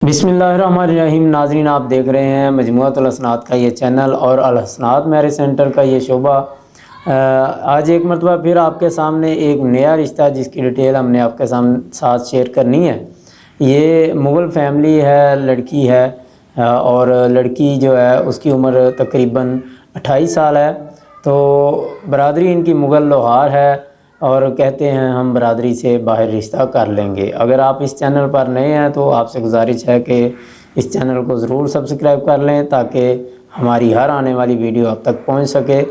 बिस्मिल्लाहिर्रहमानिर्रहीम। नाज़रीन, आप देख रहे हैं मजमूअतुल हसनात का ये चैनल और अल हसनात मैरिज सेंटर का ये शोबा। आज एक मरतबा फिर आपके सामने एक नया रिश्ता जिसकी डिटेल हमने आपके साथ शेयर करनी है। ये मुग़ल फैमिली है, लड़की है और लड़की जो है उसकी उम्र तकरीबन 28 साल है। तो बरादरी इनकी मुग़ल लोहार है और कहते हैं हम बरादरी से बाहर रिश्ता कर लेंगे। अगर आप इस चैनल पर नए हैं तो आपसे गुजारिश है कि इस चैनल को ज़रूर सब्सक्राइब कर लें ताकि हमारी हर आने वाली वीडियो आप तक पहुंच सके।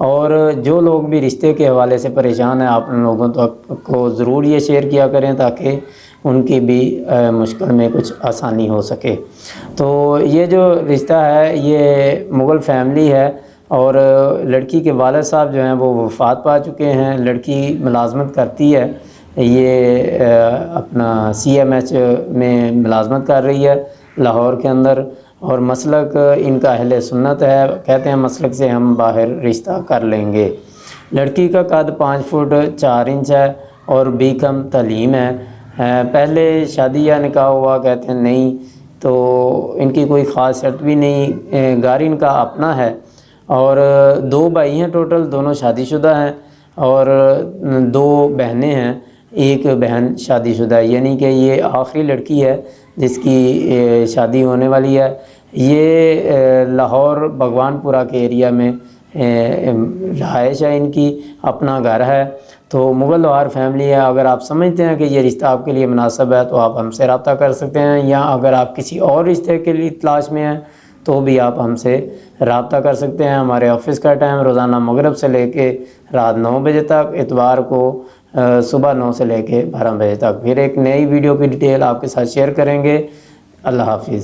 और जो लोग भी रिश्ते के हवाले से परेशान हैं, आप उन लोगों तक को ज़रूर ये शेयर किया करें ताकि उनकी भी मुश्किल में कुछ आसानी हो सके। तो ये जो रिश्ता है ये मुग़ल फैमिली है और लड़की के वालिद साहब जो हैं वो वफ़ात पा चुके हैं। लड़की मुलाजमत करती है, ये अपना CMH में मुलाजमत कर रही है लाहौर के अंदर। और मसलक इनका अहले सुन्नत है, कहते हैं मसलक से हम बाहर रिश्ता कर लेंगे। लड़की का कद 5 फुट 4 इंच है और B.Com तालीम है। पहले शादी या निकाह हुआ, कहते हैं नहीं, तो इनकी कोई ख़ास शर्त भी नहीं। घर इनका अपना है और 2 भाई हैं टोटल, दोनों शादीशुदा हैं और 2 बहनें हैं, एक बहन शादीशुदा है। यानी कि ये आखिरी लड़की है जिसकी शादी होने वाली है। ये लाहौर भगवानपुरा के एरिया में रहायश है इनकी, अपना घर है। तो मुग़ल लोहार फैमिली है। अगर आप समझते हैं कि ये रिश्ता आपके लिए मुनासिब है तो आप हमसे रब्ता कर सकते हैं, या अगर आप किसी और रिश्ते के लिए तलाश में हैं तो भी आप हमसे रब्ता कर सकते हैं। हमारे ऑफिस का टाइम रोज़ाना मगरिब से लेके रात 9 बजे तक, इतवार को सुबह 9 से लेके 12 बजे तक। फिर एक नई वीडियो की डिटेल आपके साथ शेयर करेंगे। अल्लाह हाफिज़।